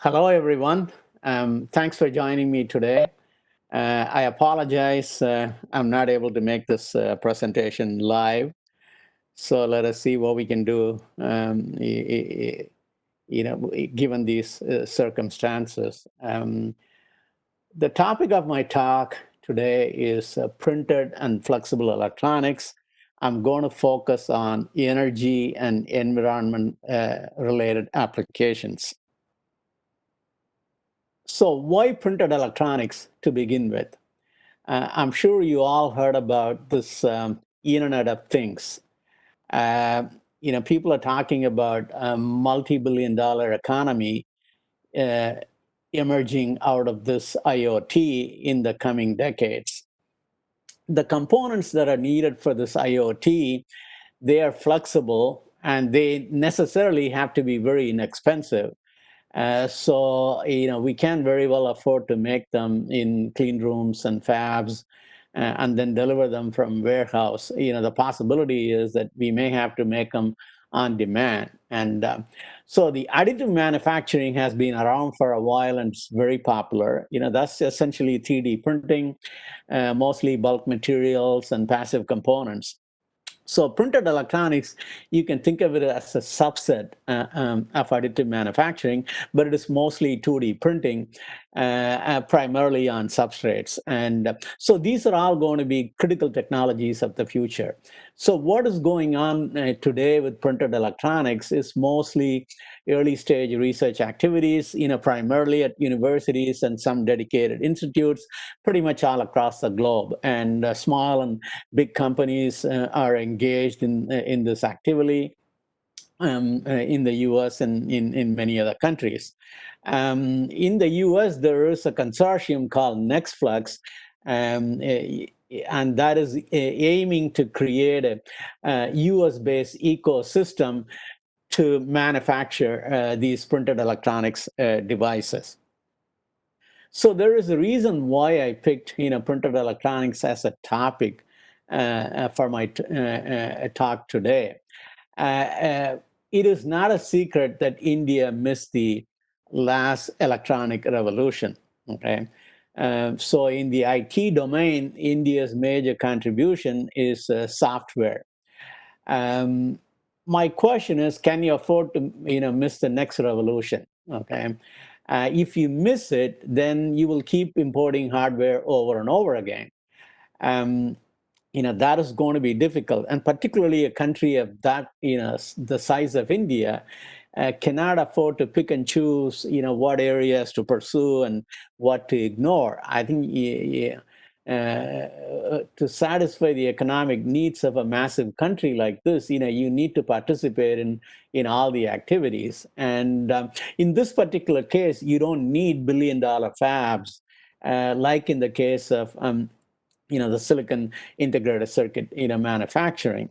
Hello, everyone. Thanks for joining me today. I apologize. I'm not able to make this presentation live. So let us see what we can do, given these circumstances. The topic of my talk today is printed and flexible electronics. I'm going to focus on energy and environment related applications. So why printed electronics to begin with? I'm sure you all heard about this Internet of Things. Uh, People are talking about a multi-billion dollar economy uh, emerging out of this IoT in the coming decades. The components that are needed for this IoT, they are flexible and they necessarily have to be very inexpensive. So we can very well afford to make them in clean rooms and fabs and then deliver them from warehouse. The possibility is that we may have to make them on demand. And so the additive manufacturing has been around for a while and it's very popular. That's essentially 3D printing, mostly bulk materials and passive components. So printed electronics, you can think of it as a subset of additive manufacturing, but it is mostly 2D printing, primarily on substrates. And so these are all going to be critical technologies of the future. So what is going on today with printed electronics is mostly early stage research activities, primarily at universities and some dedicated institutes, pretty much all across the globe. And small and big companies are engaged in this activity in the US and in many other countries. In the US, there is a consortium called NextFlux, and that is aiming to create a US-based ecosystem to manufacture these printed electronics devices. So there is a reason why I picked, printed electronics as a topic for my talk today. Uh, uh, it is not a secret that India missed the last electronic revolution. Okay. So in the IT domain, India's major contribution is software. Um, my question is, can you afford to, miss the next revolution? Okay. If you miss it, then you will keep importing hardware over and over again. Um, that is going to be difficult, and particularly a country of that, the size of India, cannot afford to pick and choose, what areas to pursue and what to ignore. I think to satisfy the economic needs of a massive country like this, you need to participate in all the activities. And in this particular case, you don't need billion-dollar fabs, like in the case of the silicon integrated circuit, manufacturing.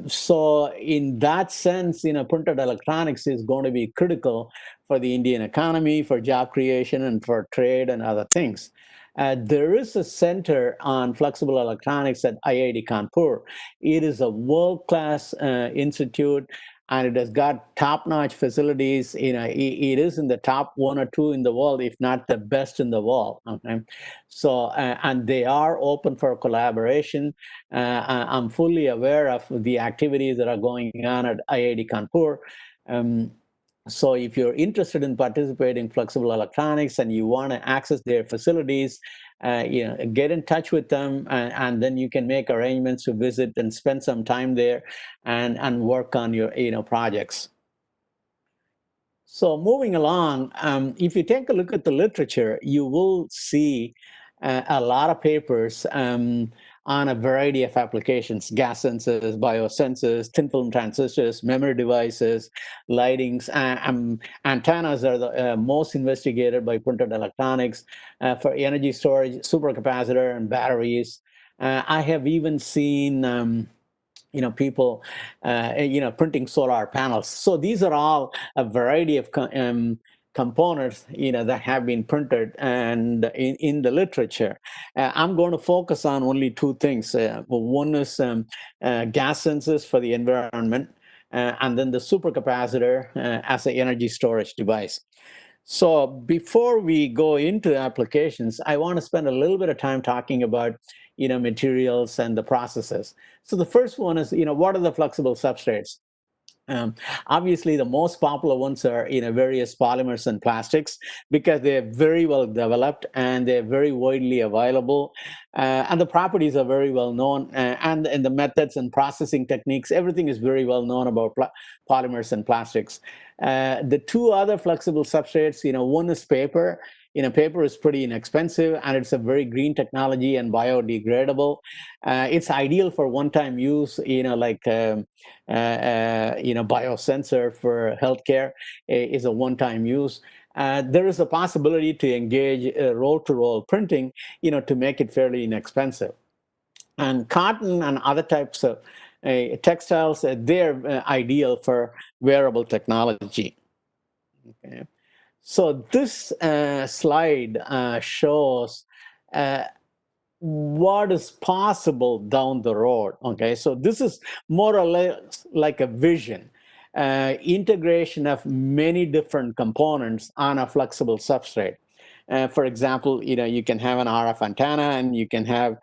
So in that sense, printed electronics is going to be critical for the Indian economy, for job creation, and for trade and other things. There is a center on flexible electronics at IIT Kanpur. It is a world-class institute, and it has got top-notch facilities. It is in the top one or two in the world, if not the best in the world. Okay? So, and they are open for collaboration. I'm fully aware of the activities that are going on at IIT Kanpur. So if you're interested in participating in flexible electronics and you want to access their facilities, get in touch with them, and then you can make arrangements to visit and spend some time there and work on your projects. So moving along, if you take a look at the literature, you will see a lot of papers on a variety of applications: gas sensors, biosensors, thin film transistors, memory devices, lightings. Antennas are the most investigated by printed electronics for energy storage, supercapacitor, and batteries. I have even seen people, printing solar panels. So these are all a variety of components, that have been printed and in the literature. I'm going to focus on only two things. One is gas sensors for the environment, and then the supercapacitor as an energy storage device. So before we go into applications, I want to spend a little bit of time talking about, materials and the processes. So the first one is, what are the flexible substrates? Um, Obviously, the most popular ones are various polymers and plastics because they're very well developed and they're very widely available, and the properties are very well known, and the methods and processing techniques, everything is very well known about polymers and plastics. The two other flexible substrates, one is paper. Paper is pretty inexpensive and it's a very green technology and biodegradable. It's ideal for one-time use, like biosensor for healthcare is a one-time use. There is a possibility to engage roll-to-roll printing, to make it fairly inexpensive. And cotton and other types of textiles, they're ideal for wearable technology. Okay. So this slide shows uh, what is possible down the road. Okay, so this is more or less like a vision, integration of many different components on a flexible substrate. For example, you can have an RF antenna, and you can have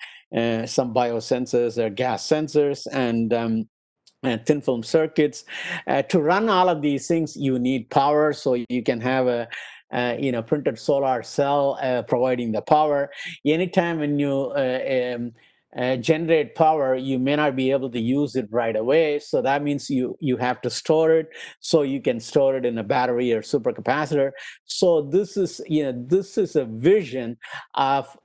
some biosensors or gas sensors, and thin film circuits. To run all of these things, you need power, so you can have a printed solar cell providing the power. Anytime when you generate power, you may not be able to use it right away, so that means you have to store it. So you can store it in a battery or supercapacitor. So this is a vision of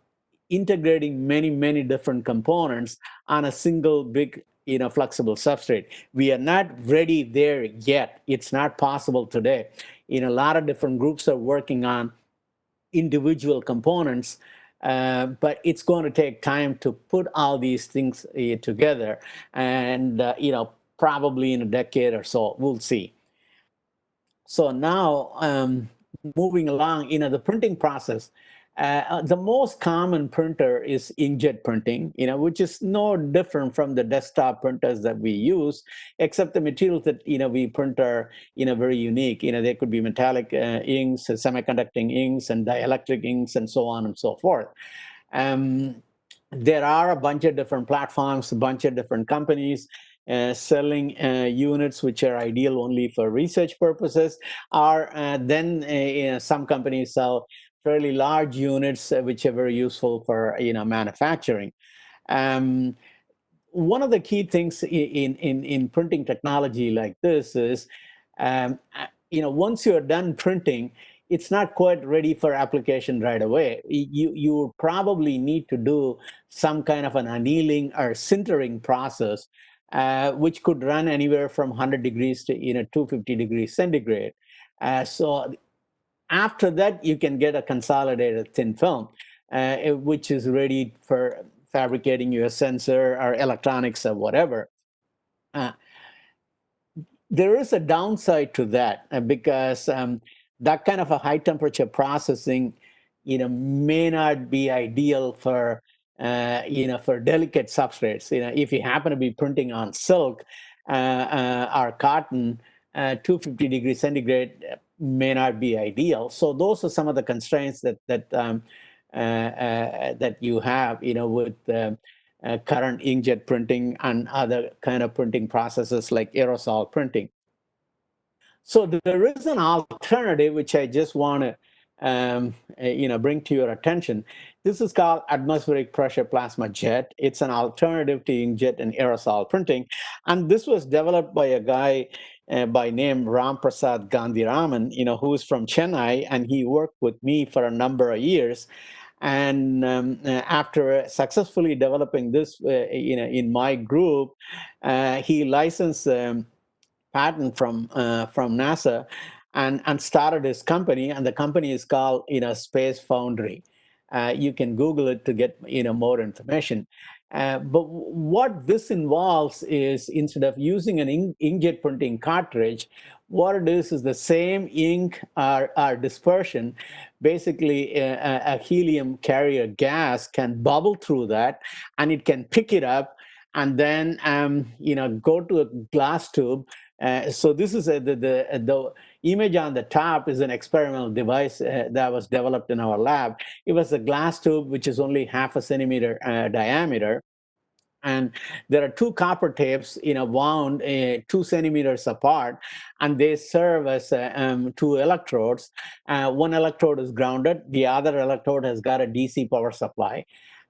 integrating many different components on a single big flexible substrate. We are not ready there yet. It's not possible today. A lot of different groups are working on individual components, but it's going to take time to put all these things together, and probably in a decade or so we'll see. So now, moving along, the printing process. The most common printer is inkjet printing, which is no different from the desktop printers that we use, except the materials that we print are very unique. They could be metallic inks, semiconducting inks, and dielectric inks, and so on and so forth. Um, there are a bunch of different platforms, a bunch of different companies selling units which are ideal only for research purposes, or then some companies sell fairly large units which are very useful for manufacturing. Um, One of the key things in printing technology like this is, once you're done printing, it's not quite ready for application right away. You probably need to do some kind of an annealing or sintering process, which could run anywhere from 100 degrees to 250 degrees centigrade. So after that, you can get a consolidated thin film, which is ready for fabricating your sensor or electronics or whatever. Uh, there is a downside to that, because that kind of a high temperature processing, may not be ideal for, for delicate substrates. If you happen to be printing on silk or cotton, 250 degrees centigrade may not be ideal. So those are some of the constraints that you have, with current inkjet printing and other kind of printing processes like aerosol printing. So there is an alternative which I just want to bring to your attention. This is called atmospheric pressure plasma jet. It's an alternative to inkjet and aerosol printing, and this was developed by a guy by name Ram Prasad Gandhiraman, who is from Chennai, and he worked with me for a number of years. And after successfully developing this, in my group, he licensed patent from NASA, and started his company, and the company is called Space Foundry. You can Google it to get more information. But what this involves is, instead of using an inkjet printing cartridge, what it is the same ink or dispersion. Basically, a helium carrier gas can bubble through that, and it can pick it up, and then go to a glass tube. So this is Image on the top is an experimental device that was developed in our lab. It was a glass tube which is only half a centimeter diameter, and there are two copper tapes, wound 2 centimeters apart, and they serve as two electrodes. One electrode is grounded, the other electrode has got a DC power supply,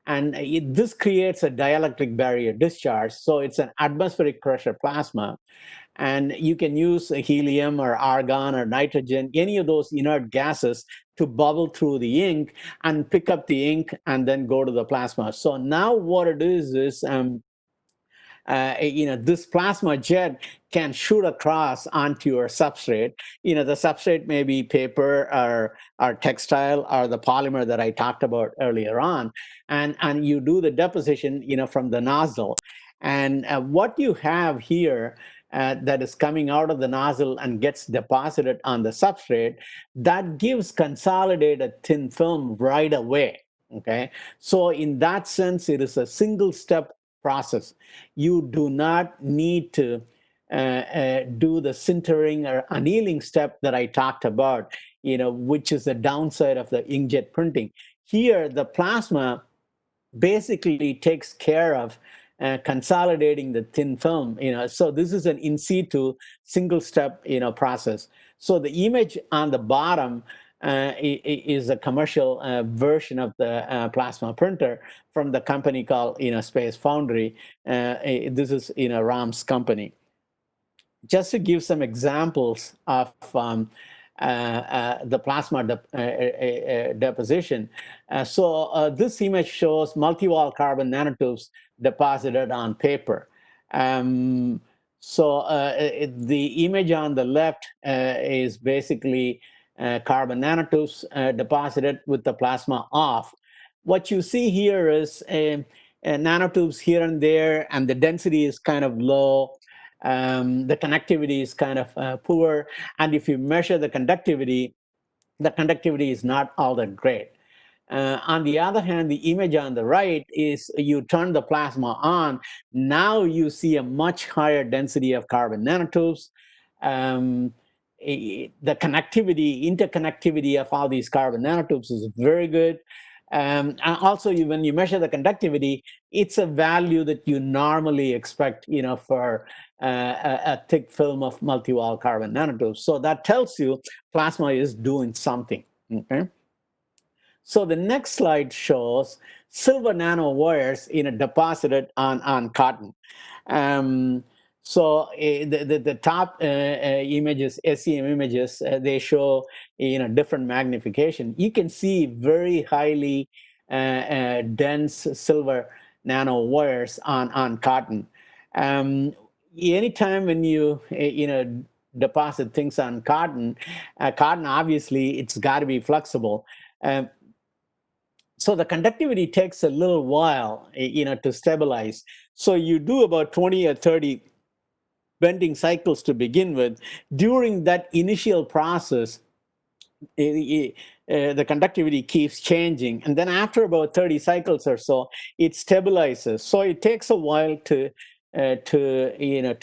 and this creates a dielectric barrier discharge. So it's an atmospheric pressure plasma, and you can use helium or argon or nitrogen, any of those inert gases, to bubble through the ink and pick up the ink and then go to the plasma. So now what it is this plasma jet can shoot across onto your substrate. The substrate may be paper or textile or the polymer that I talked about earlier on, and you do the deposition, from the nozzle. And what you have here that is coming out of the nozzle and gets deposited on the substrate, that gives consolidated thin film right away. Okay, so in that sense, it is a single step process. You do not need to do the sintering or annealing step that I talked about, which is the downside of the inkjet printing. Here, the plasma basically takes care of consolidating the thin film. So this is an in situ single step, process. So the image on the bottom is a commercial version of the plasma printer from the company called, Space Foundry. This is, Ram's company. Just to give some examples of the plasma deposition. This image shows multi-wall carbon nanotubes deposited on paper. The image on the left is basically carbon nanotubes deposited with the plasma off. What you see here is nanotubes here and there, and the density is kind of low. The connectivity is kind of poor. And if you measure the conductivity is not all that great. On the other hand, the image on the right is you turn the plasma on. Now you see a much higher density of carbon nanotubes. The interconnectivity of all these carbon nanotubes is very good. And also, when you measure the conductivity, it's a value that you normally expect, for a thick film of multi-wall carbon nanotubes. So that tells you plasma is doing something. Okay. So the next slide shows silver nanowires, deposited on cotton. The top images, SEM images, they show different magnification. You can see very highly dense silver nanowires on cotton. Anytime when you deposit things on cotton, cotton obviously it's got to be flexible. So the conductivity takes a little while, to stabilize. So you do about 20 or 30 bending cycles to begin with. During that initial process, the conductivity keeps changing. And then after about 30 cycles or so, it stabilizes. So it takes a while to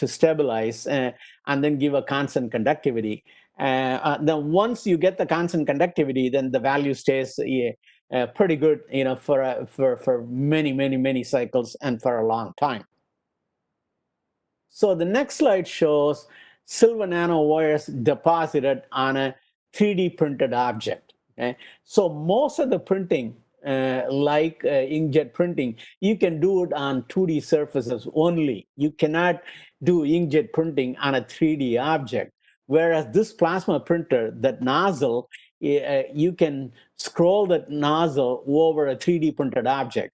stabilize and then give a constant conductivity. Then once you get the constant conductivity, then the value stays pretty good, for many cycles and for a long time. So the next slide shows silver nanowires deposited on a 3D printed object. Okay, so most of the printing, like inkjet printing, you can do it on 2D surfaces only. You cannot do inkjet printing on a 3D object. Whereas this plasma printer, that nozzle, you can scroll that nozzle over a 3D printed object.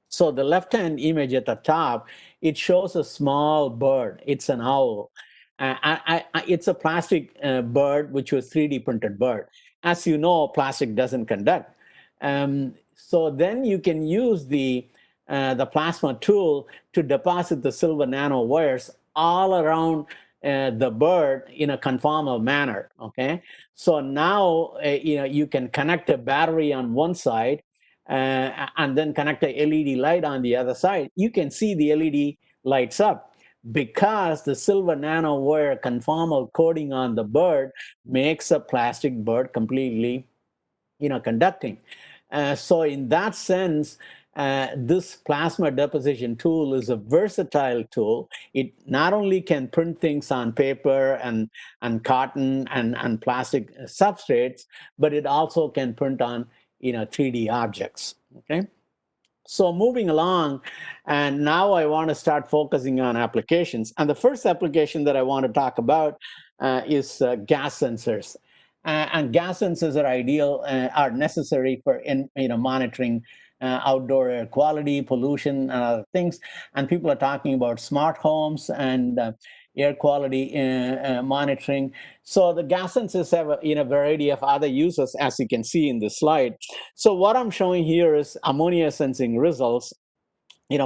So the left-hand image at the top, it shows a small bird. It's an owl. It's a plastic bird, which was 3D printed bird. As you know, plastic doesn't conduct. So then you can use the plasma tool to deposit the silver nanowires all around the bird in a conformal manner. Okay, so now you can connect a battery on one side and then connect a LED light on the other side. You can see the LED lights up. because the silver nanowire conformal coating on the bird makes a plastic bird completely, conducting. So in that sense, this plasma deposition tool is a versatile tool. It not only can print things on paper and cotton and plastic substrates, but it also can print on 3D objects. Okay. So moving along, and now I want to start focusing on applications. And the first application that I want to talk about is gas sensors. And gas sensors are ideal, are necessary for monitoring outdoor air quality, pollution, and other things. And people are talking about smart homes and air quality monitoring. So the gas sensors have a variety of other uses, as you can see in this slide. So what I'm showing here is ammonia sensing results,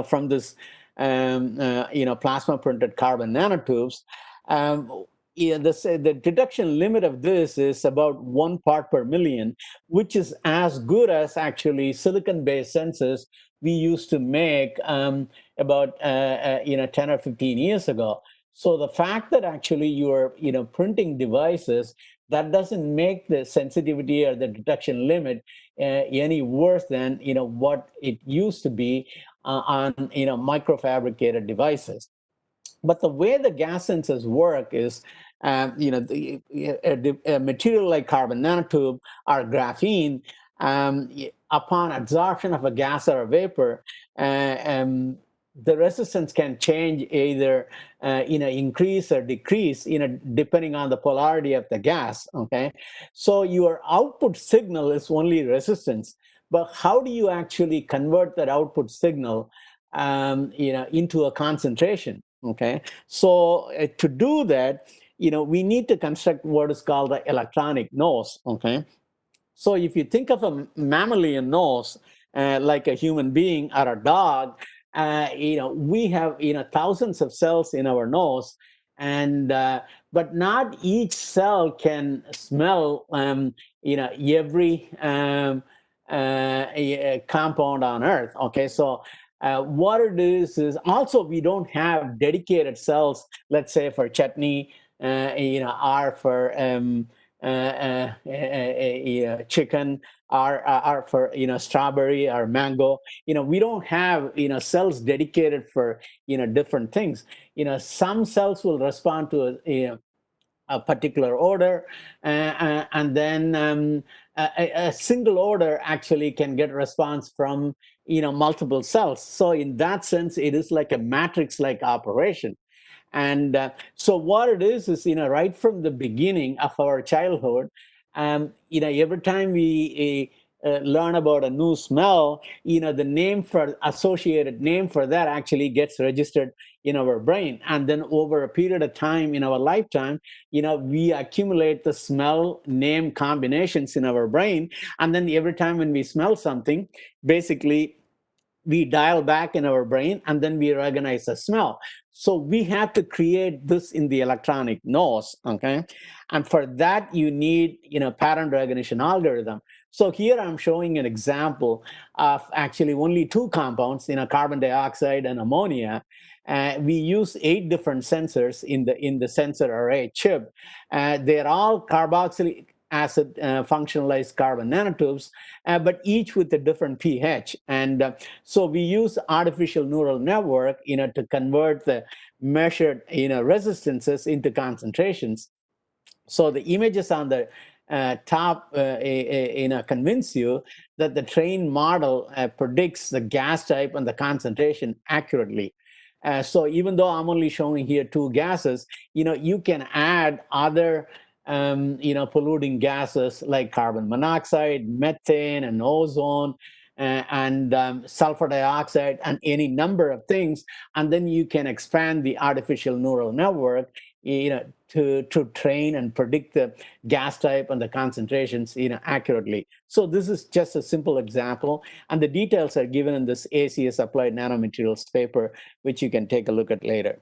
from this, plasma printed carbon nanotubes. The detection limit of this is about 1 part per million, which is as good as actually silicon-based sensors we used to make about 10 or 15 years ago. So the fact that actually you are printing devices, that doesn't make the sensitivity or the detection limit any worse than what it used to be on microfabricated devices. But the way the gas sensors work is, a material like carbon nanotube or graphene, upon absorption of a gas or a vapor, the resistance can change, either increase or decrease, depending on the polarity of the gas. Okay, so your output signal is only resistance, but how do you actually convert that output signal into a concentration? Okay, so to do that, we need to construct what is called the electronic nose. Okay, so if you think of a mammalian nose, like a human being or a dog, we have thousands of cells in our nose, and but not each cell can smell every compound on Earth. Okay, so what it is also we don't have dedicated cells, let's say for chutney, or for chicken, or for strawberry or mango. We don't have cells dedicated for different things. Some cells will respond to a particular order, and then a single order actually can get response from multiple cells. So in that sense, it is like a matrix-like operation. And so what it is, right from the beginning of our childhood, every time we learn about a new smell, the name for associated name for that actually gets registered in our brain. And then over a period of time in our lifetime, we accumulate the smell name combinations in our brain. And then every time when we smell something, basically we dial back in our brain, and then we recognize the smell. So we have to create this in the electronic nose. Okay, and for that you need pattern recognition algorithm. So here I'm showing an example of actually only two compounds, carbon dioxide and ammonia. We use 8 different sensors in the sensor array chip. They're all carboxylic acid functionalized carbon nanotubes, but each with a different pH. And so we use artificial neural network, to convert the measured, resistances into concentrations. So the images on the top, convince you that the trained model predicts the gas type and the concentration accurately. So even though I'm only showing here 2 gases, you can add other polluting gases like carbon monoxide, methane, and ozone, and sulfur dioxide, and any number of things. And then you can expand the artificial neural network, to train and predict the gas type and the concentrations, accurately. So this is just a simple example, and the details are given in this ACS Applied Nanomaterials paper, which you can take a look at later.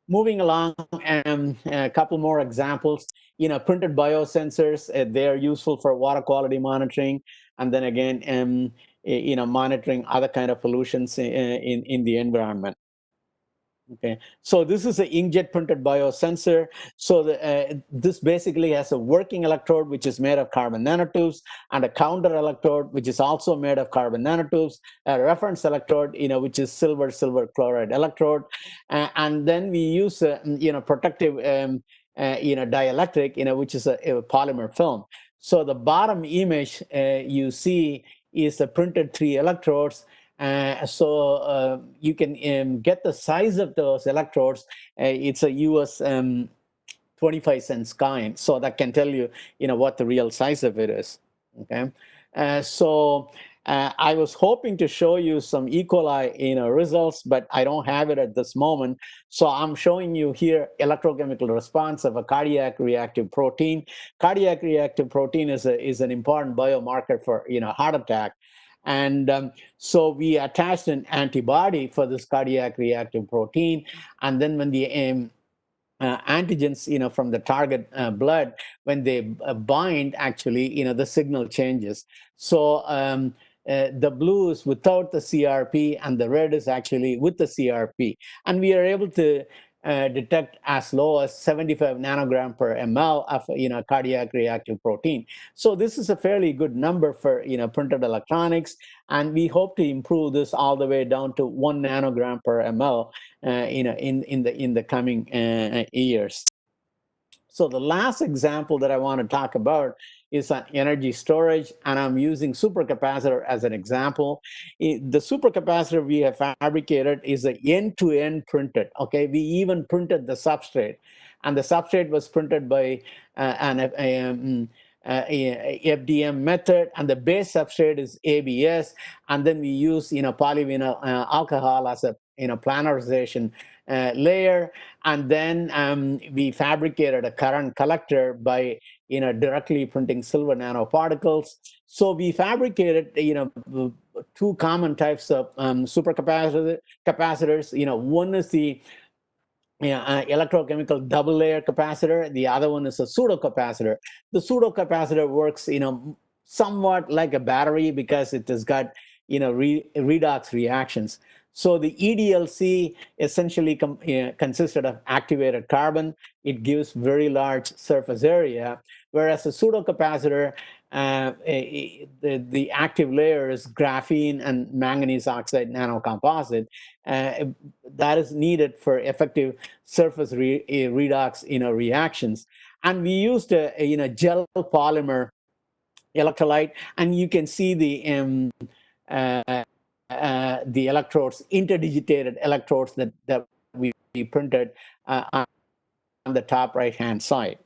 Moving along, a couple more examples. Printed biosensors, they are useful for water quality monitoring, and then again, monitoring other kind of pollutions in the environment. Okay, so this is an inkjet printed biosensor. So this basically has a working electrode, which is made of carbon nanotubes, and a counter electrode, which is also made of carbon nanotubes, a reference electrode, which is silver chloride electrode. And then we use, protective, dielectric, which is a polymer film. So the bottom image you see is the printed 3 electrodes. So you can get the size of those electrodes. It's a US 25 cents coin, so that can tell you, what the real size of it is. Okay, so I was hoping to show you some E. coli, results, but I don't have it at this moment. So I'm showing you here electrochemical response of a cardiac reactive protein. Cardiac reactive protein is an important biomarker for heart attack. And so we attached an antibody for this cardiac reactive protein, and then when the antigens, from the target blood, when they bind, actually, the signal changes. So the blue is without the CRP, and the red is actually with the CRP. And we are able to detect as low as 75 nanogram per ml of cardiac reactive protein. So this is a fairly good number for printed electronics, and we hope to improve this all the way down to 1 nanogram per ml in the coming years. So the last example that I want to talk about is on energy storage, and I'm using supercapacitor as an example. The supercapacitor we have fabricated is a end-to-end printed. Okay, we even printed the substrate, and the substrate was printed by an FDM method, and the base substrate is ABS, and then we use polyvinyl alcohol as a planarization layer, and then we fabricated a current collector by directly printing silver nanoparticles. So we fabricated two common types of supercapacitors. One is the electrochemical double layer capacitor. The other one is a pseudo capacitor. The pseudo capacitor works, somewhat like a battery because it has got, redox reactions. So the EDLC essentially consisted of activated carbon. It gives very large surface area, whereas the pseudo capacitor, the active layer is graphene and manganese oxide nanocomposite. That is needed for effective surface redox reactions. And we used a gel polymer electrolyte, and you can see the electrodes, interdigitated electrodes that we printed on the top right hand side.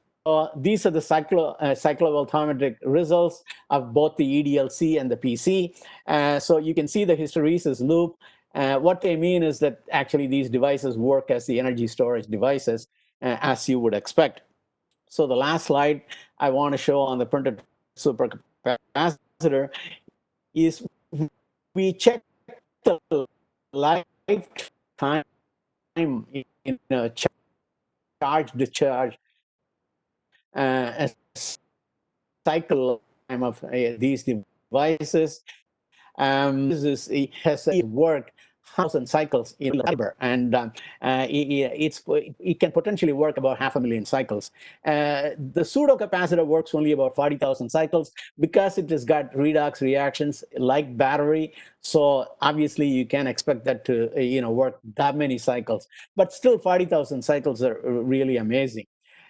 These are the cyclovoltammetric results of both the EDLC and the PC. So you can see the hysteresis loop. What they mean is that actually these devices work as the energy storage devices, as you would expect. So the last slide I want to show on the printed supercapacitor is we check the lifetime in a charge discharge cycle time of these devices. It has worked 1,000 cycles in labor, and it can potentially work about 500,000 cycles. The pseudo capacitor works only about 40,000 cycles because it has got redox reactions like battery. So obviously you can expect that to work that many cycles, but still 40,000 cycles are really amazing.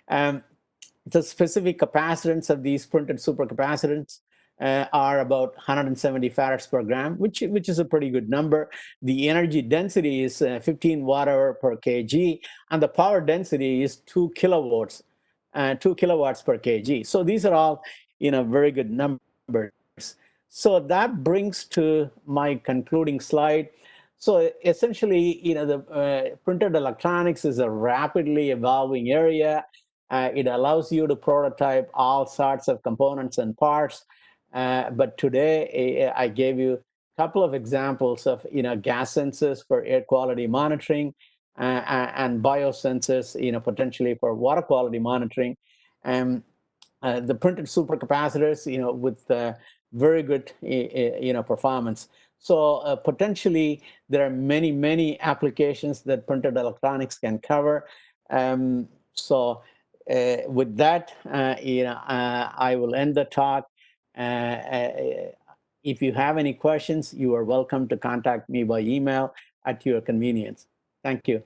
The specific capacitance of these printed supercapacitors are about 170 farads per gram, which is a pretty good number. The energy density is 15 watt-hour per kg, and the power density is 2 kilowatts, 2 kilowatts per kg. So these are all very good numbers. So that brings to my concluding slide. So essentially, the printed electronics is a rapidly evolving area. It allows you to prototype all sorts of components and parts. But today, I gave you a couple of examples of gas sensors for air quality monitoring, and biosensors, potentially for water quality monitoring. The printed supercapacitors, with very good, performance. So potentially there are many applications that printed electronics can cover. With that, I will end the talk. If you have any questions, you are welcome to contact me by email at your convenience. Thank you.